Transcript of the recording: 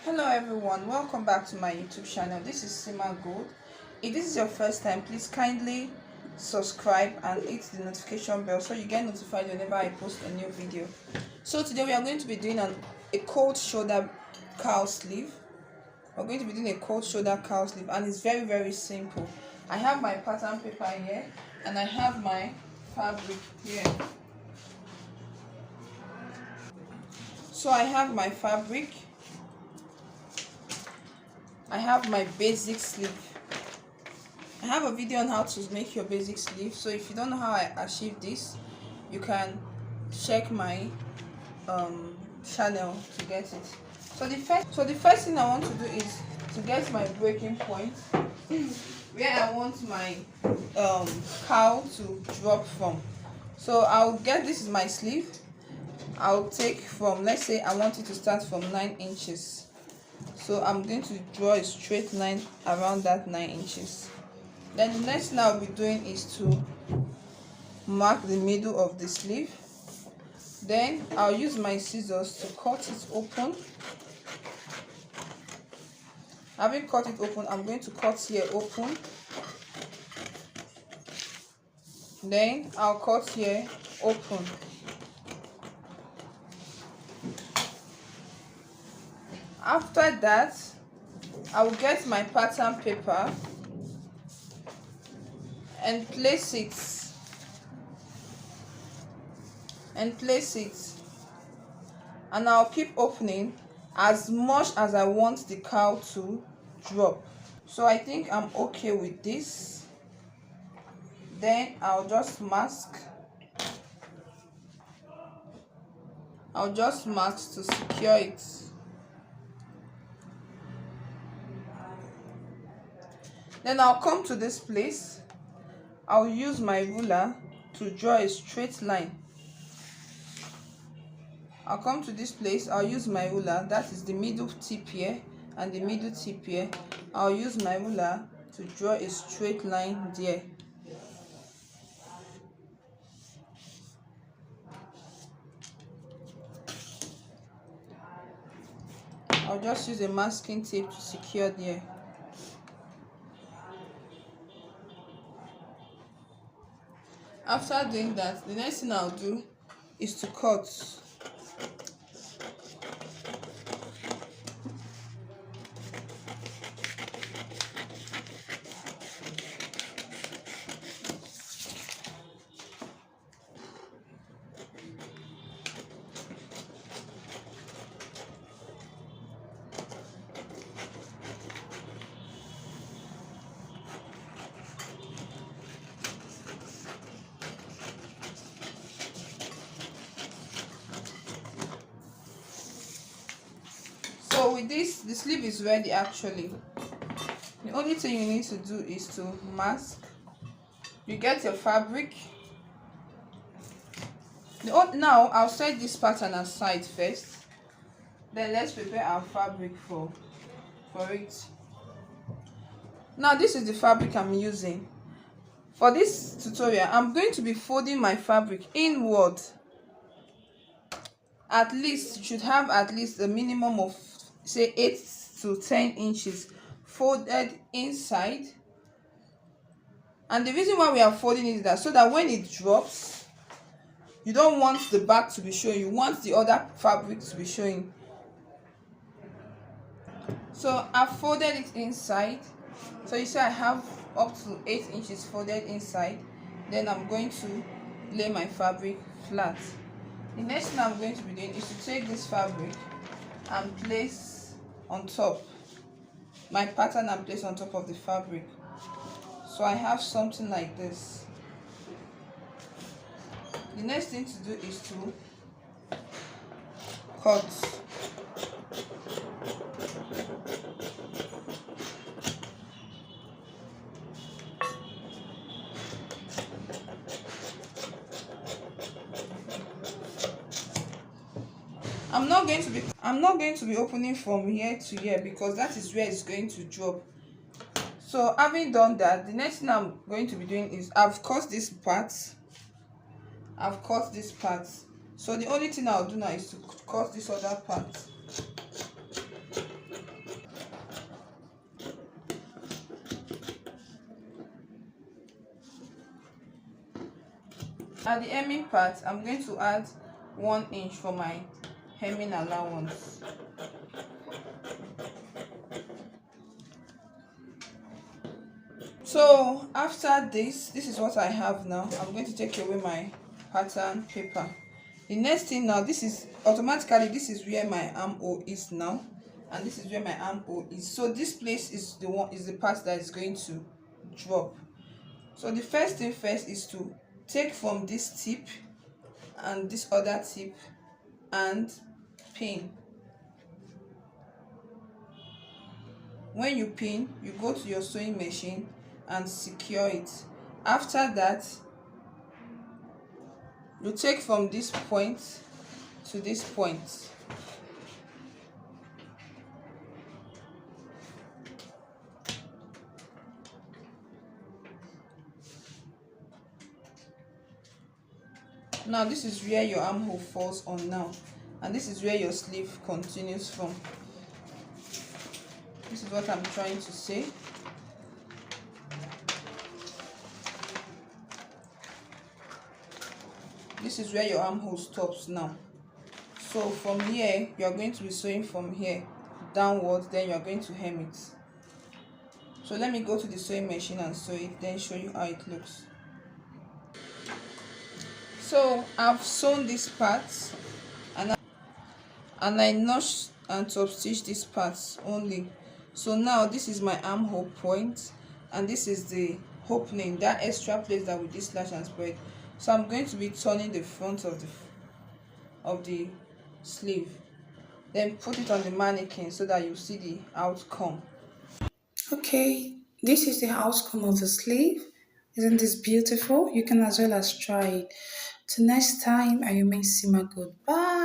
Hello everyone, welcome back to my YouTube channel. This is Sima Gold. If this is your first time, please kindly subscribe and hit the notification bell so you get notified whenever I post a new video. So today we are going to be doing a cold shoulder cowl sleeve. We're going to be doing a cold shoulder cowl sleeve, and it's very simple. I have my pattern paper here and I have my fabric here. So I have my fabric, I have my basic sleeve. I have a video on how to make your basic sleeve, so if you don't know how I achieve this, you can check my channel to get it. So the first thing I want to do is to get my breaking point where I want my cowl to drop from. So I'll get, this is my sleeve. I'll take from, let's say I want it to start from 9 inches. So I'm going to draw a straight line around that 9 inches. Then the next thing I'll be doing is to mark the middle of the sleeve. Then I'll use my scissors to cut it open. Having cut it open, I'm going to cut here open. Then I'll cut here open. After that, I will get my pattern paper and place it and I'll keep opening as much as I want the cowl to drop. So I think I'm okay with this. Then I'll just mask. I'll just mask to secure it. Then I'll come to this place. I'll use my ruler to draw a straight line. I'll come to this place. I'll use my ruler, that is the middle tip here and the middle tip here. I'll use my ruler to draw a straight line there. I'll just use a masking tape to secure there. After doing that, the next thing I'll do is to cut. So with this, the sleeve is ready actually. The only thing you need to do is to mask. You get your fabric. Now I'll set this pattern aside first. Then let's prepare our fabric for it. Now this is the fabric I'm using. For this tutorial, I'm going to be folding my fabric inward. At least, you should have at least a minimum of say 8 to 10 inches folded inside. And the reason why we are folding it is that so that when it drops, you don't want the back to be showing, you want the other fabric to be showing. So I've folded it inside. So you see I have up to 8 inches folded inside. Then I'm going to lay my fabric flat. The next thing I'm going to be doing is to take this fabric and place on top my pattern and place on top of the fabric. So I have something like this. The next thing to do is to cut. I'm not going to be opening from here to here because that is where it's going to drop. So having done that, the next thing I'm going to be doing is I've cut this part. So the only thing I'll do now is to cut this other part. At the hemming part, I'm going to add 1 inch for my hemming allowance. So after this is what I have now. I'm going to take away my pattern paper. The next thing now, this is automatically, this is where my armhole is now, and this is where my armhole is. So this place is the part that is going to drop. So the first thing first is to take from this tip and this other tip and pin. When you pin, you go to your sewing machine and secure it. After that, you take from this point to this point. Now this is where your armhole falls on now, and this is where your sleeve continues from. This is what I'm trying to say. This is where your armhole stops now. So from here, you are going to be sewing from here downwards, then you are going to hem it. So let me go to the sewing machine and sew it, then show you how it looks. So I've sewn this part, and I notched and top stitched this part only. So now this is my armhole point, and this is the opening, that extra place that we did slash and spread. So I'm going to be turning the front of the sleeve, then put it on the mannequin so that you see the outcome. Okay, this is the outcome of the sleeve. Isn't this beautiful? You can as well as try it. Till next time, I remain Sima. Goodbye.